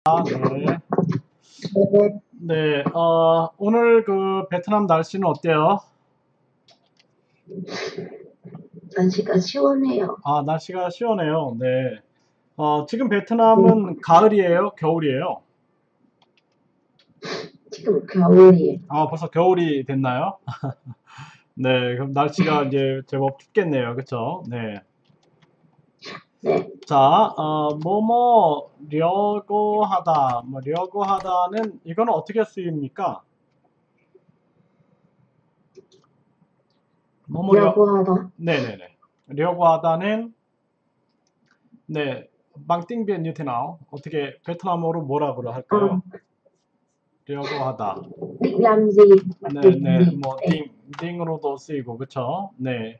네. 네, 오늘 그 베트남 날씨는 어때요? 날씨가 시원해요. 아, 날씨가 시원해요. 네. 지금 베트남은 가을이에요? 겨울이에요? 지금 겨울이에요. 아, 벌써 겨울이 됐나요? 네, 그럼 날씨가 이제 제법 춥겠네요. 그쵸? 네. 네, 자, 려고 하다. 려고 하다는 이거는 어떻게 쓰입니까? 려, 려고 하다. 네네네. 려고 하다는, 네, 망띵비엔 뉴테나오. 어떻게 베트남어로 뭐라고 할까요? À, 려고 하다. định làm gì hoặc 네, định 네, gì 뭐, để 딩으로도 쓰이고, 그쵸? 네.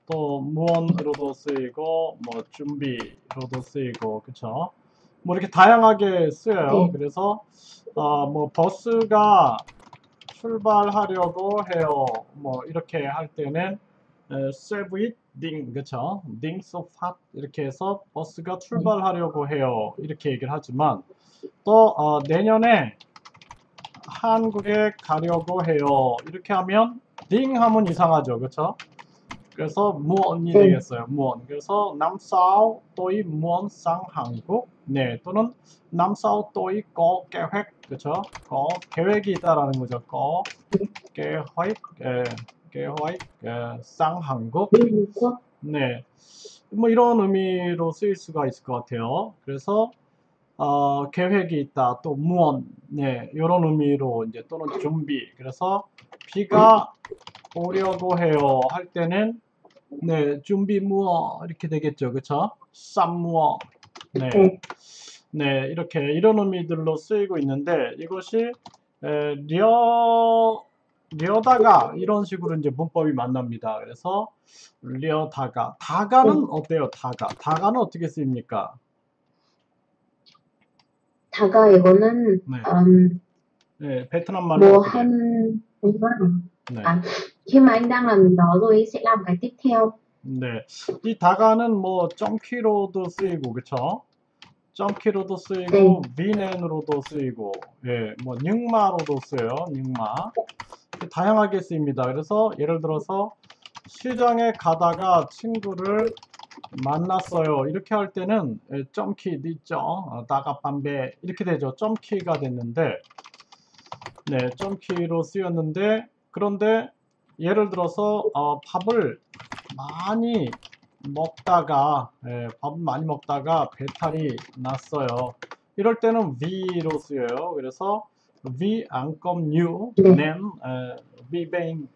또, 무언으로도 쓰이고, 뭐, 준비로도 쓰이고, 그쵸? 뭐, 이렇게 다양하게 쓰여요. để 그래서, 뭐, 버스가 출발하려고 해요. 뭐, 이렇게 할 때는, 세브잇 딩, 그쵸? 딩 소팟, 이렇게 해서 버스가 출발하려고 해요. 이렇게 얘기를 하지만, 또, 내년에 한국에 가려고 해요. 이렇게 하면 딩 하면 이상하죠. 그렇죠? 그래서 무언이 để 되겠어요. 무언. 그래서 남사오 또이 무언 상 한국. 네, 또는 남사오 또이 거 계획. 그렇죠? 거 계획이 있다라는 거죠. 거 계획 에, 계획 상 한국. đi Hàn Quốc. 네. 뭐 이런 의미로 쓰일 수가 있을 것 같아요. 그래서 계획이 있다, 또 무언, 네, 이런 의미로 이제 또는 준비. 그래서 비가 오려고 해요 할 때는 네, 준비 무어 이렇게 되겠죠, 그쵸? 쌈 무어, 네, để 네, 이렇게 이런 의미들로 쓰이고 있는데 이것이 려다가 이런 식으로 이제 문법이 만납니다. 그래서 려다가 다가는 어때요? 다가는 어떻게 쓰입니까? 다가 이거는 네, 네, 베트남 말로 mùa 어떻게? hân đúng không? 네. À, khi mà anh đang làm gì đó rồi ấy sẽ làm cái tiếp theo. 네. 이 다가는 뭐 점키로도 쓰이고 그쵸? 점키로도 để 쓰이고 비넨으로도 쓰이고 예, 뭐 닉마로도 쓰여요. 닉마. 다양하게 쓰입니다. 그래서 예를 들어서 시장에 가다가 친구를 만났어요. 이렇게 할 때는 점키 니죠. 다가 반배 이렇게 되죠. 점키가 됐는데 네, 점키로 쓰였는데 그런데 예를 들어서 밥을 많이 먹다가 밥을 많이 먹다가 배탈이 났어요. 이럴 때는 V로 쓰여요. 그래서 V 안 껌 U để nem bị bệnh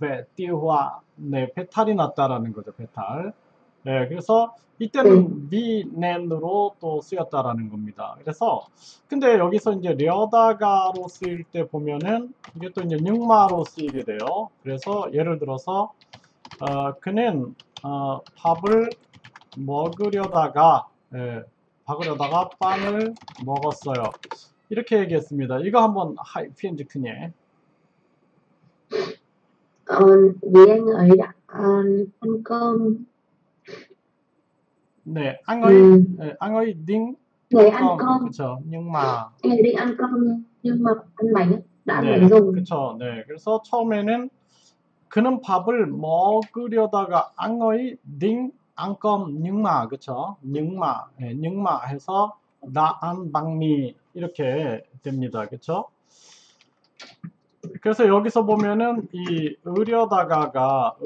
về tiêu hóa 네, 배탈이 났다라는 거죠. 배탈. 네, 그래서 để 이때는 비넨으로 또 쓰였다라는 겁니다. 그래서 근데 여기서 이제 려다가로 쓰일 때 보면은 이게 또 이제 눅마로 쓰이게 돼요. 그래서 예를 들어서 그는 밥을 먹으려다가 먹으려다가 빵을 먹었어요. 이렇게 얘기했습니다. 이거 한번 하이 피엔지 크니. vì anh ấy đã ăn cơm. 네, 앙어이 Ừ, 앙어이 딩 người ăn 앙껌 cơm, 그쵸? 눅마 anh ấy đi ăn cơm nhưng mà ăn bánh á, đã ăn bánh 네, rồi. 그쵸? 네, 그래서 처음에는 그는 밥을 먹으려다가 앙어이 딩 앙껌 닝마 그쵸? 닝마 닝마 해서 나안 방미 이렇게 됩니다. 그쵸? 그래서 여기서 보면은 이 의려다가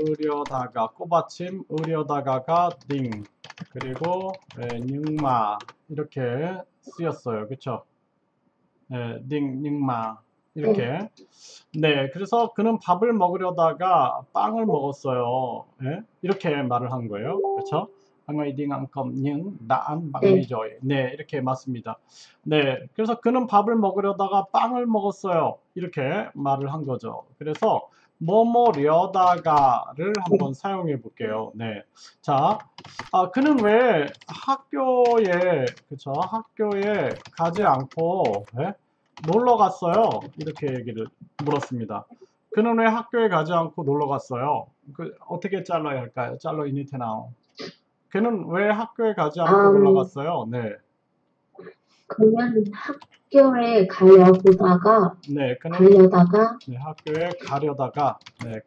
꼬받침 의려다가가 딩 그리고 닝마 이렇게 쓰였어요. 그쵸? 딩 닝마 để 이렇게 네, 그래서 그는 밥을 먹으려다가 빵을 먹었어요. 예? 이렇게 말을 한 거예요. 그렇죠? 항의 딩앙컴 nhưng đã ăn bánh để mì rồi. 네, 이렇게 맞습니다. 네, 그래서 그는 밥을 먹으려다가 빵을 먹었어요. 이렇게 말을 한 거죠. 그래서 뭐뭐려다가를 한번 사용해 볼게요. 네, 자, 그는 왜 학교에 그쵸? 학교에 가지 않고 예? 놀러 갔어요. 이렇게 얘기를 물었습니다. 그는 왜 학교에 가지 않고 놀러 갔어요? 어떻게 잘라야 할까요? 잘라 이니테나오. 그는 왜 학교에 가지 않고 놀러 um, 갔어요? 네. 그러면 학교에 가려다가 네, 그는 네, 학교에 가려다가 네,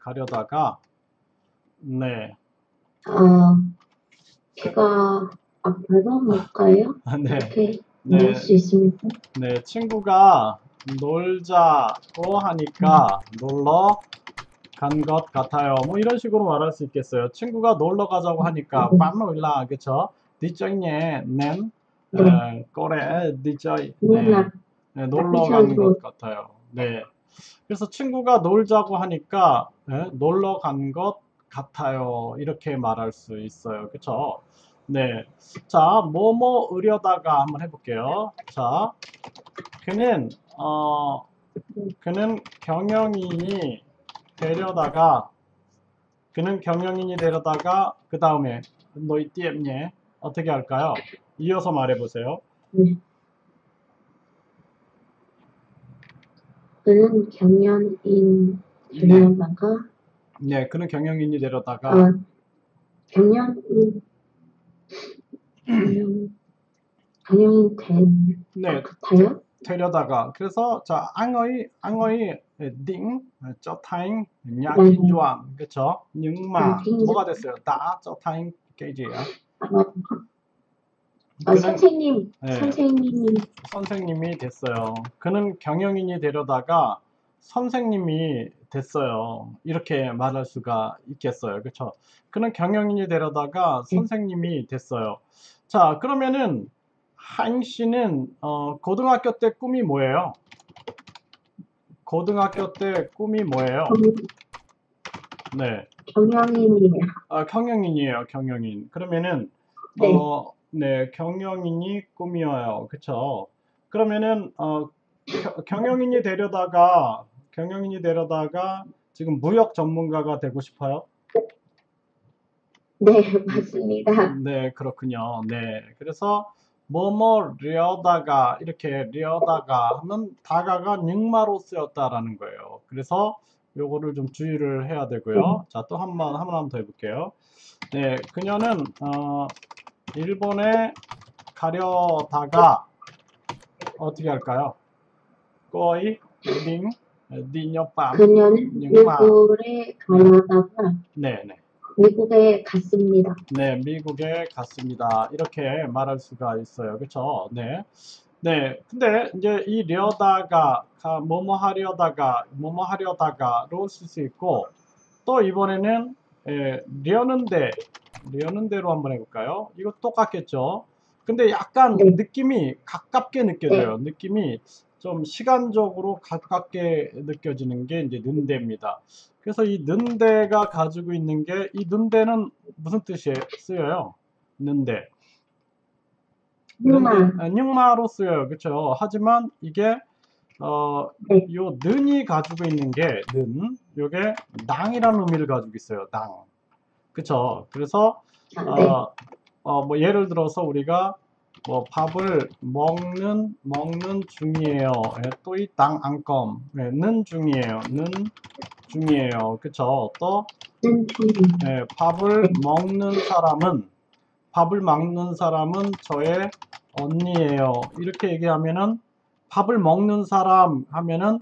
배가 아파서 못 가요? 네, 이렇게 네, 말할 수 있습니까? 네, 친구가 놀자고 하니까 놀러 간 것 같아요. 뭐 이런 식으로 말할 수 있겠어요. 친구가 놀러 가자고 하니까 밤놀라 그쵸? 뒤쪽에 낸 네. 꼬레 뒤쪽 놀라, 놀러 간 저도, 것 같아요. 네. 그래서 친구가 놀자고 하니까 놀러 간 것 같아요. 이렇게 말할 수 있어요. 그쵸? 네. 자, 뭐뭐 으려다가 한번 해볼게요. 자, 그는 그는 경영인이 데려다가 그 다음에 너희 띠엠예 어떻게 할까요? 이어서 말해보세요. 네. 그는 경연인 네, 데려다가, 네, 그는 경영인이 데려다가 경연인, 경연인 된 네, 것 같아요? 데려다가 그래서 자 앙어이 딩 쩌타잉 네. 야긴주안 그쵸? 닝마 딩, 뭐가 됐어요? 다 쩌타잉 깨지야. 그는 네, 선생님이, 선생님이 됐어요. 그는 경영인이 되려다가 선생님이 됐어요. 이렇게 말할 수가 있겠어요. 그쵸? 그는 경영인이 되려다가 네. 선생님이 됐어요. 자, 그러면은 하잉 씨는 고등학교 때 꿈이 뭐예요? 고등학교 때 꿈이 뭐예요? 네. 경영인이에요. 경영인이에요. 경영인. 그러면은 네. 네, 경영인이 꿈이어요. 그쵸? 그러면은 경영인이 되려다가 지금 무역 전문가가 되고 싶어요? 네, 맞습니다. 네, 그렇군요. 네. 그래서 뭐뭐려다가 이렇게 려다가 하면 다가가 닉마로 쓰였다라는 거예요. 그래서 요거를 좀 주의를 해야 되고요. 자, 또 한 번 더 해볼게요. 네, 그녀는 일본에 가려다가 어떻게 할까요? 꼬이 딩 디녀밤 그녀는 닉마 미국에 가려다가 네네. 미국에 갔습니다. 네, 미국에 갔습니다. 이렇게 말할 수가 있어요. 그쵸? 네. 네. 근데 이제 이 려다가, 뭐뭐 하려다가로 쓸 수 있고, 또 이번에는, 려는데로 한번 해볼까요? 이거 똑같겠죠? 근데 약간 네. 느낌이 가깝게 네. 느껴져요. 느낌이 좀 시간적으로 가깝게 느껴지는 게 이제 는데입니다. 그래서 이 는데가 가지고 있는 게, 이 는데는 무슨 뜻이에요? 쓰여요? 는데. 뉴마. 능마로 쓰여요. 그쵸? 하지만 이게, 네. 요 는이 가지고 있는 게, 요게 낭이라는 의미를 가지고 있어요. 낭. 그쵸? 그래서, 네. 뭐 예를 들어서 우리가 뭐 밥을 먹는 중이에요. 또 이 땅 안검 는 중이에요. 는 중이에요. 그쵸? 또 는 중. 밥을 먹는 사람은 저의 언니예요. 이렇게 얘기하면은 밥을 먹는 사람 하면은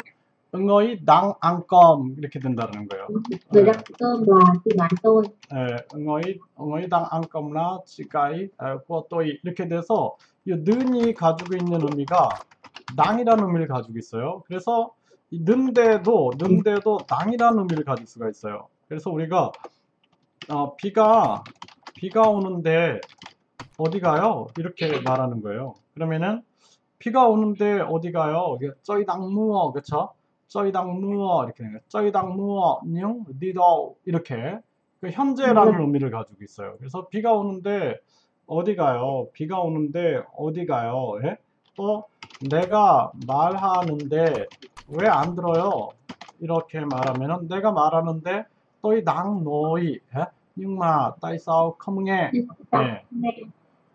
응어이 낭 안검 이렇게 된다는 거예요. Người đặt cơm là chị gái tôi. 응어이 당 안검라 치가이 꼬또이 이렇게 돼서 이 는이 가지고 있는 의미가 낭이라는 의미를 가지고 있어요. 그래서 이 는데도 낭이라는 의미를 가질 수가 있어요. 그래서 우리가 비가 오는데 어디 가요? 이렇게 말하는 거예요. 그러면은 비가 오는데 어디 가요? 쩌이당 무어 그쵸? 쩌이당 무어 이렇게 쩌이당 무어 닝 니도 이렇게 그 현재라는 의미를 가지고 있어요. 그래서 비가 오는데 어디 가요? 비가 오는데 어디 가요? 예? 또 내가 말하는데 왜 안 들어요? 이렇게 말하면은 내가 말하는데 또이 당 노이 예? nhưng mà tại sao không nghe? 네.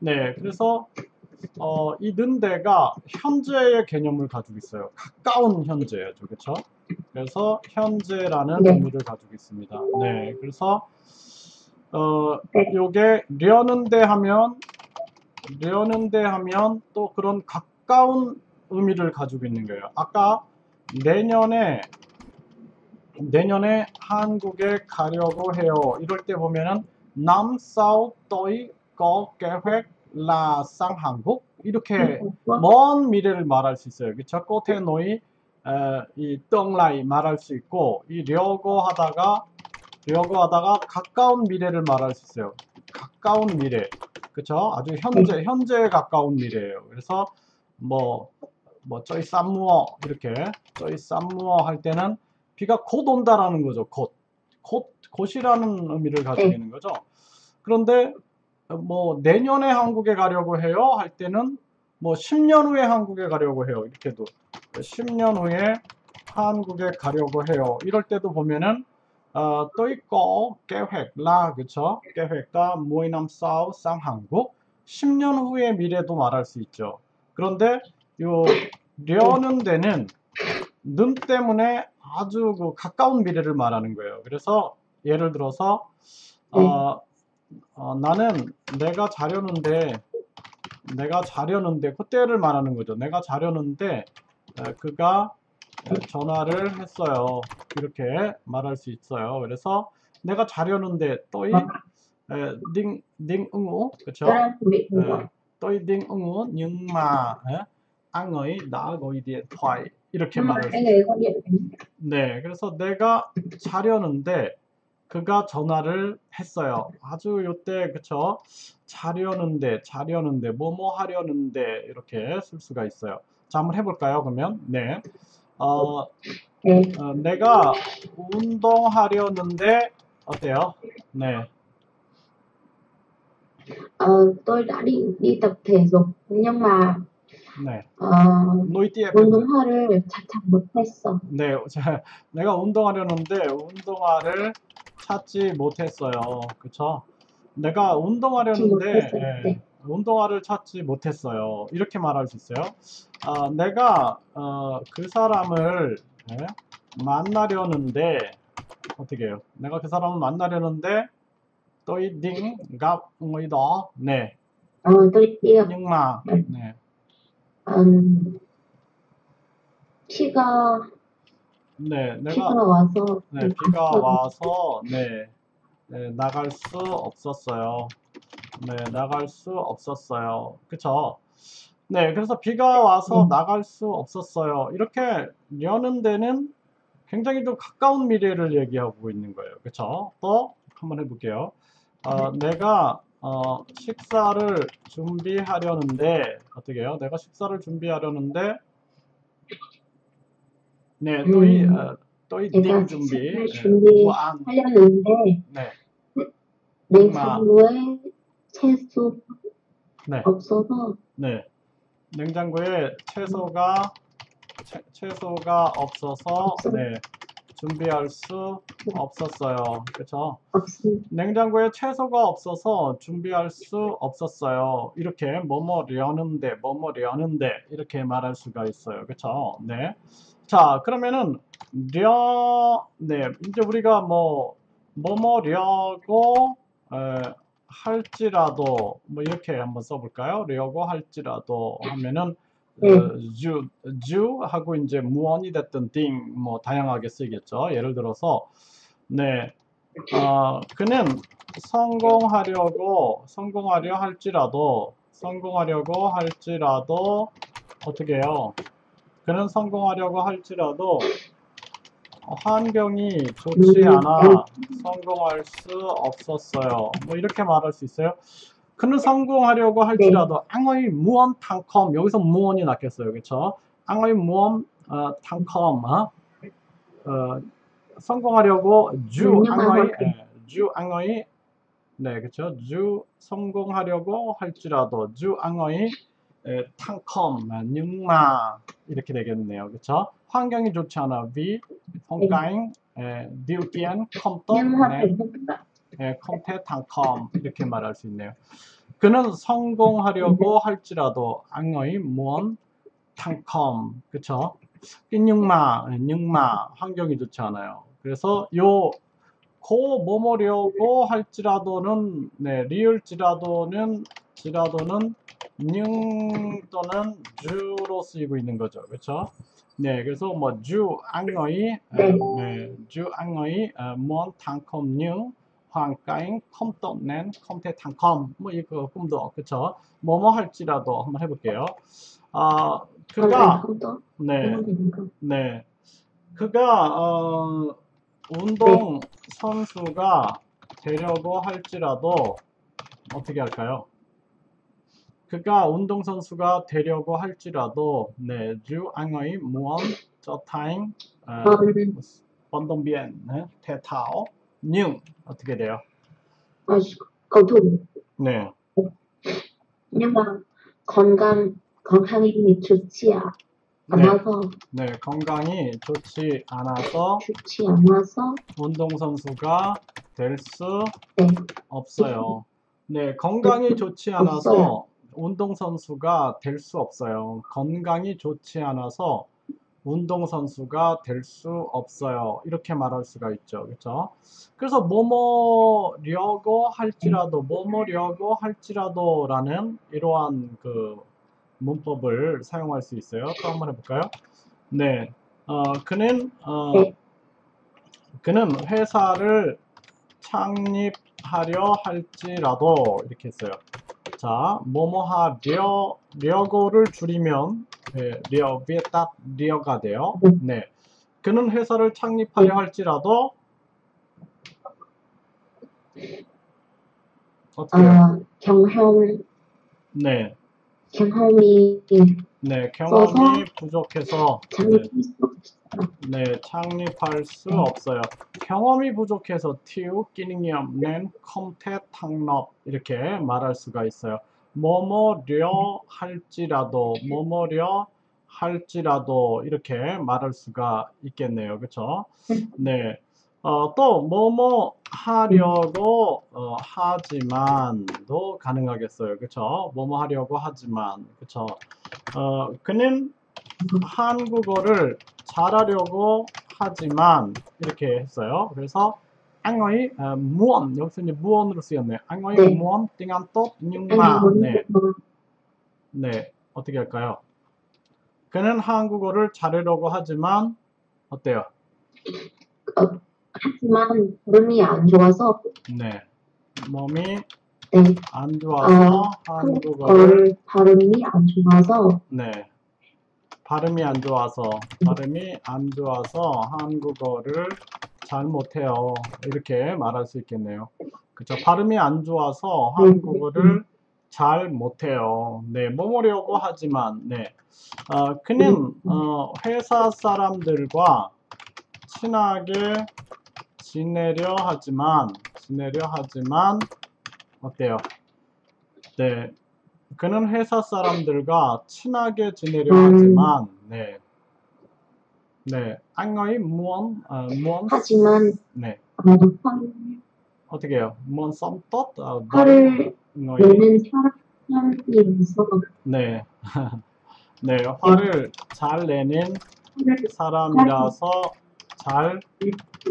네, 그래서 이 는데가 현재의 개념을 가지고 있어요. 가까운 현재죠, 그렇죠? 그래서 현재라는 네. 의미를 가지고 있습니다. 네, 그래서 네. 요게 려는데 하면 또 그런 가까운 의미를 가지고 있는 거예요. 아까 내년에 한국에 가려고 해요. 이럴 때 보면은 năm sau tôi có kế hoạch là sang 한국 이렇게 먼 미래를 말할 수 있어요. 그쵸? 꼬테 노이 이 tương lai 말할 수 있고 이 려고 하다가 가까운 미래를 말할 수 있어요. 가까운 미래. 그쵸? 아주 현재에 가까운 미래예요. 그래서 뭐 저희 쌈무어 이렇게 저희 쌈무어 할 때는 비가 곧 온다라는 거죠. 곧이라는 의미를 가지고 있는 거죠. 그런데 뭐 내년에 한국에 가려고 해요 할 때는 뭐 10년 후에 한국에 가려고 해요. 이렇게도 10년 후에 한국에 가려고 해요. 이럴 때도 보면은 tôi có kế hoạch là 그쵸? 계획과 mỗi năm sau sang 한국 10년 후의 미래도 말할 수 있죠. 그런데 요 려는 데는 는 때문에 아주 그 가까운 미래를 말하는 거예요. 그래서 예를 들어서 나는 내가 자려는데 그때를 말하는 거죠. 내가 자려는데 그가 전화를 했어요. 이렇게 말할 수 있어요. 그래서 내가 자려는데 또이 딩 응우 그쵸? tôi đang ngủ nhưng mà anh ấy đã gọi điện thoại 이렇게 말할 수 anh 있어요. ấy gọi điện đến 네, 그래서 내가 자려는데 그가 전화를 했어요. 아주 요때 그쵸? 자려는데 뭐뭐 하려는데 이렇게 쓸 수가 있어요. 자, 한번 해볼까요? 그러면 네, 네. 내가 운동하려는데 어때요? 네, Tôi đã định đi tập thể dục nhưng mà 네. 노이띠에 운동화를 착착 못했어. 네, 내가 운동하려는데 운동화를 찾지 못했어요. 그쵸? 내가 운동하려는데 네. 운동화를 찾지 못했어요. 이렇게 말할 수 있어요. 내가 그 사람을 만나려는데 어떻게 해요? 내가 그 사람을 만나려는데 tôi định gặp người đó. 네. tôi đi nhưng mà 네. 비가 네, 와서 네, 비가 와서 나갈 수 없었어요. 네, 나갈 수 없었어요. 그쵸? 네, 그래서 비가 와서 나갈 수 없었어요. 이렇게 여는 데는 굉장히 좀 가까운 미래를 얘기하고 있는 거예요. 그쵸? 또 한번 해볼게요. 내가 식사를 준비하려는데 어떻게 해요? 내가 식사를 준비하려는데 네, 또이 제가 딩 준비 무안 준비하려는데 네, 냉장고에 채소 네, 없어서 네. 냉장고에 채소가 없어서 네, 준비할 수 없었어요. 그렇죠? 없습니다. 냉장고에 채소가 없어서 준비할 수 없었어요. 이렇게 뭐뭐려는데 이렇게 말할 수가 있어요. 그렇죠? 네. 자, 그러면은 네, 이제 우리가 뭐뭐려고 할지라도 뭐 이렇게 한번 써볼까요? 려고 할지라도 하면은 주 하고 이제 무언이 됐든 딩 뭐 다양하게 쓰겠죠. 예를 들어서 네, 그는 성공하려 할지라도 어떻게 해요? 그는 성공하려고 할지라도 환경이 좋지 않아 성공할 수 없었어요. 뭐 이렇게 말할 수 있어요. 그는 성공하려고 할지라도 앙의 무언 탕컴 여기서 무언이 낚였어요. 그렇죠? 앙의 무언 탕컴 성공하려고 주 앙의 네, 그렇죠. 주 성공하려고 할지라도 주 앙의 탕컴 nhưng mà 이렇게 되겠네요. 그렇죠? 환경이 좋지 않아 vì phong cảnh điều kiện không tốt nên không thể thành công 이렇게 말할 수 있네요. 그는 성공하려고 할지라도 앙의 muốn thành công 그렇죠? nhưng mà 환경이 좋지 않아요. 그래서 뭐뭐려고 할지라도는 네, 리을지라도는 능 또는 주로 쓰이고 있는 거죠. 그렇죠? 네, 그래서 뭐 주 앙어이 네. 네, 주 앙어이 무언 탕컴 능 황가잉 컴떡 낸 컴태 탕컴 뭐 이거 꿈도 그렇죠? 뭐뭐 할지라도 한번 해볼게요. 아 그가 컴퓨터 네, 해야 되니까. 네, 그가 운동 선수가 되려고 할지라도 어떻게 할까요? 그가 운동선수가 되려고 할지라도 네, 주 앙의 무언 저타잉 vận biển thể thao nhưng 어떻게 돼요? 아, cầu thủ. 네, Nhưng mà 건강이 좋지 네, 않아서 네, 건강이 좋지 않아서 운동선수가 될 수 네. 없어요. 네, 건강이 좋지 않아서 운동선수가 될 수 없어요. 건강이 좋지 않아서 운동선수가 될 수 없어요. 이렇게 말할 수가 있죠. 그렇죠? 그래서 뭐뭐려고 할지라도 라는 이러한 그 문법을 사용할 수 있어요. 또 한번 해볼까요? 네, 그는 네. 그는 회사를 창립하려 할지라도 이렇게 했어요. 자, 려고를 줄이면 네, 위에 딱 려가 돼요. 네, 그는 회사를 창립하려 할지라도 어떻게 해요? 아, 경험이 네, 네, 없어서 경험이 부족해서 창립할 수 없어요. 네, 창립할 수 없어요. 경험이 부족해서 튀우 끼닝이 없는 컴태 탕럽 이렇게 말할 수가 있어요. 뭐뭐려 할지라도 이렇게 말할 수가 있겠네요. 그렇죠? 네. 또 뭐뭐 하려고 하지만도 가능하겠어요. 그렇죠? 뭐뭐 하려고 하지만 그렇죠? 그는 한국어를 잘하려고 하지만 이렇게 했어요. 그래서 anh ấy muốn 여기서 이제 무언으로 쓰였네요. anh ấy 네. muốn tiếng Anh tốt nhưng anh mà muốn 네, 네 어떻게 할까요? 그는 한국어를 잘하려고 하지만 어때요? 하지만 몸이 안 좋아서 네, 몸이 네. 안 좋아서 한국어를 한국어를 발음이 안 좋아서 네, 발음이 안 좋아서 한국어를 잘 못해요. 이렇게 말할 수 있겠네요. 그쵸? 발음이 안 좋아서 한국어를 잘 못해요. 네, 뭐뭐려고 하지만, 네. 그는 회사 사람들과 친하게 지내려 하지만, 어때요? 네. 그는 회사 사람들과 친하게 지내려 하지만, 네. 네, anh ấy muốn 하지만 네, 화를 어떻게 해요? muốn sống tốt 화를 người 내는 사람이라서 네, 네, 화를 잘 내는 사람이라서 잘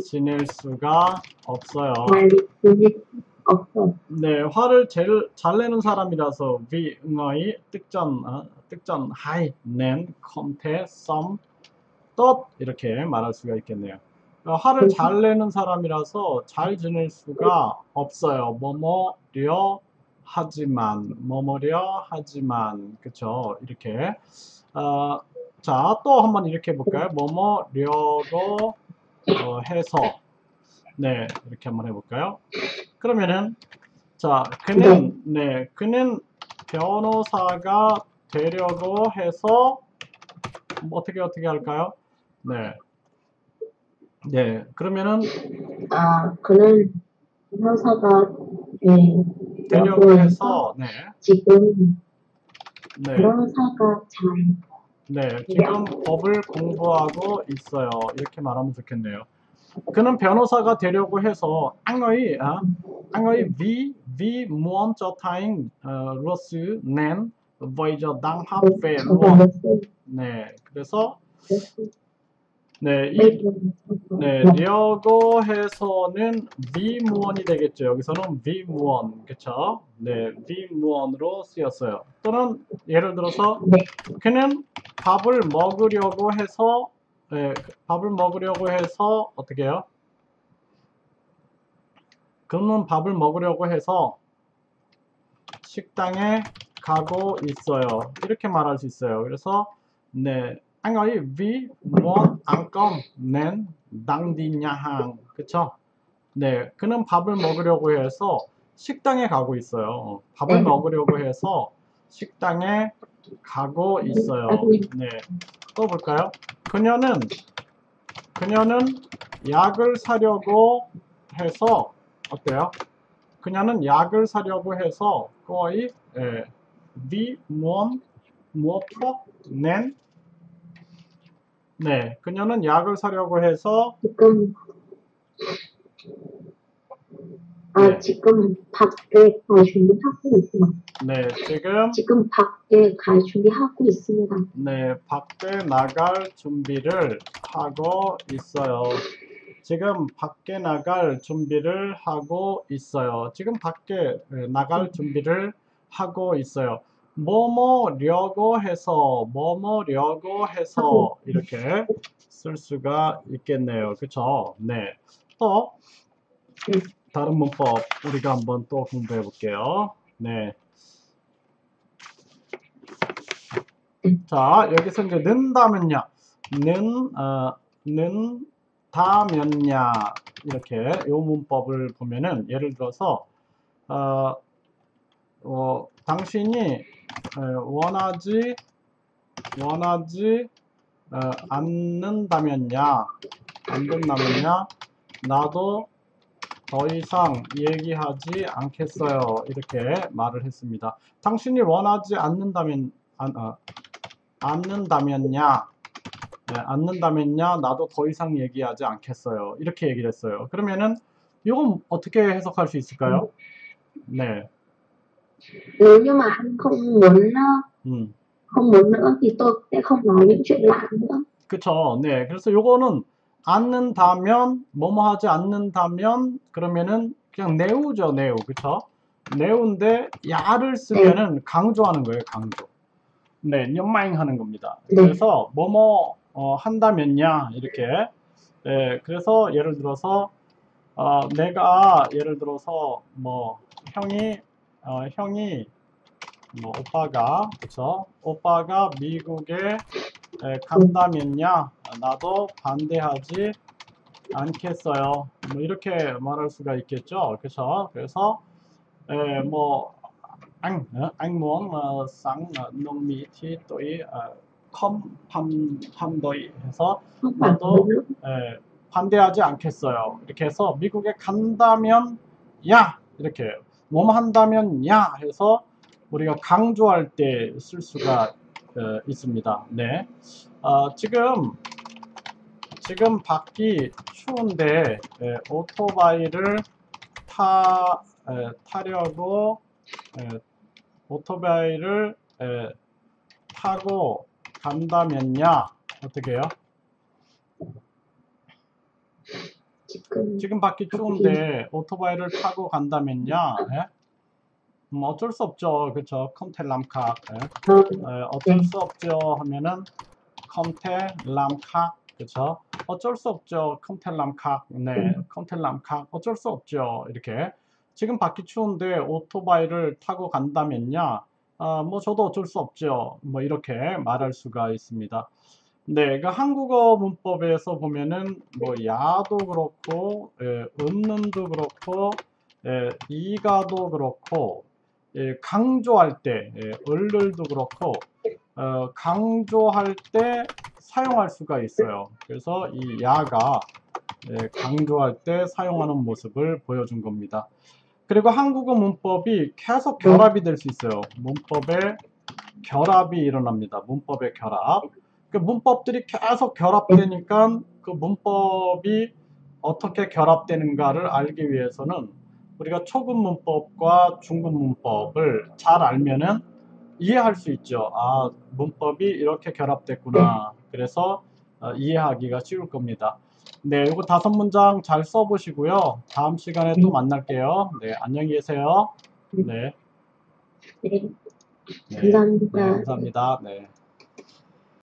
지낼 수가 없어요. 잘 지낼 수 없어요. 네, 화를 제일 잘 내는 사람이라서 vì người tức giận hay nên không thể sống tốt 이렇게 말할 수가 있겠네요. 화를 잘 내는 사람이라서 잘 지낼 수가 없어요. 뭐뭐려 하지만 그쵸? 이렇게 자, 또 한번 이렇게 해볼까요? 뭐뭐려고 해서 네, 이렇게 한번 해볼까요? 그러면은 자, 그는 변호사가 되려고 해서 어떻게 할까요? 네. 네, 그러면은 그는 변호사가 되려고 해서 네, 지금 네, 변호사가 네, 지금 법을 공부하고 있어요. 이렇게 말하면 좋겠네요. 그는 변호사가 되려고 해서 anh ấy vì muốn trở thành luật sư nên bây giờ đang học về luật. 네, 그래서 네, bây giờ 네, 려고 해서는 비무원이 되겠죠. 여기서는 비무원, 그쵸? 네, 비무원으로 쓰였어요. 또는 예를 들어서 네, 그는 밥을 먹으려고 해서, 네, 밥을 먹으려고 해서 어떻게 해요? 그는 밥을 먹으려고 해서 식당에 가고 있어요. 이렇게 말할 수 있어요. 그래서 네, anh ấy vì muốn ăn cơm nên đang đi nhà hàng. 그쵸? 네, 그는 밥을 먹으려고 해서 식당에 가고 있어요. 밥을 네, 먹으려고 해서 식당에 가고 있어요. 네, 또 볼까요? 그녀는 약을 사려고 해서 어때요? 그녀는 약을 사려고 해서 거의 위 무언 무엇으로 낸 네, 그녀는 약을 사려고 해서 지금 네, 지금 밖에 갈 준비하고 있습니다. 네, 지금 지금 밖에 갈 준비하고 있습니다. 네, 밖에 나갈 준비를 하고 있어요. 지금 밖에 나갈 준비를 하고 있어요. 지금 밖에 나갈 준비를 하고 있어요. 뭐뭐려고 해서, 뭐뭐려고 하고 해서 이렇게 쓸 수가 있겠네요. 그쵸? 네. 또 네, 다른 문법 우리가 한번 또 공부해 볼게요. 네. 네, 자, 여기서 이제 는다면야, 는다면야 이렇게 요 문법을 보면은 예를 들어서 어, 당신이 원하지 않는다면야 나도 더 이상 얘기하지 않겠어요. 이렇게 말을 했습니다. 당신이 원하지 않는다면야 나도 더 이상 얘기하지 않겠어요. 이렇게 얘기를 했어요. 그러면은 이건 어떻게 해석할 수 있을까요? 네. nếu như mà anh 음. không muốn nữa thì tôi sẽ không nói những chuyện lạ nữa. 그쵸. 네. 그래서 요거는 않는다면, 뭐뭐 하지 않는다면, 그러면은 그냥 내우죠, 내우. 그쵸? 내우인데, 야를 네, 쓰면은 강조하는 거예요, 강조. 네, 연마잉하는 겁니다. 네, 그래서 뭐뭐 한다면야, 이렇게. 네, 그래서 예를 들어서, 내가 예를 들어서 뭐 형이 뭐 오빠가 그쵸? 오빠가 미국에 간다면야 나도 반대하지 않겠어요. 뭐 이렇게 말할 수가 있겠죠. 그렇죠? 그래서 뭐 anh muốn sang nước Mỹ thì tôi không 반대 해서 không phản đối 나도 nữa. 반대하지 않겠어요. 이렇게 해서 미국에 간다면 야 이렇게 뭐뭐 한다면 야 해서 우리가 강조할 때 쓸 수가 있습니다. 네. 지금 밖이 추운데 오토바이를 타려고 오토바이를 타고 간다면야 어떻게 해요? 지금 지금 밖이 밖이 추운데 오토바이를 타고 간다면야 어쩔 수 없죠. 그렇죠? 컴텔람카 어쩔 네, 수 없죠 하면은 컴텔람카 그렇죠? 어쩔 수 없죠. 컴텔람카 네, 컴텔람카 어쩔 수 없죠. 이렇게 지금 밖이 추운데 오토바이를 타고 간다면야 뭐 저도 어쩔 수 없죠. 뭐 이렇게 말할 수가 있습니다. 네, 그 한국어 문법에서 보면은 뭐 야도 그렇고 은는도 그렇고 이가도 그렇고 강조할 때 을들도 그렇고 강조할 때 사용할 수가 있어요. 그래서 이 야가 강조할 때 사용하는 모습을 보여준 겁니다. 그리고 한국어 문법이 계속 결합이 될 수 있어요. 문법에 결합이 일어납니다. 문법의 결합. 그 문법들이 계속 결합되니까 그 문법이 어떻게 결합되는가를 알기 위해서는 우리가 초급 문법과 중급 문법을 잘 알면은 이해할 수 있죠. 아, 문법이 이렇게 결합됐구나. 그래서 이해하기가 쉬울 겁니다. 네, 이거 5문장 잘 써보시고요. 다음 시간에 또 만날게요. 네, 안녕히 계세요. 네, 네, 네, 감사합니다. 네, 감사합니다. 네.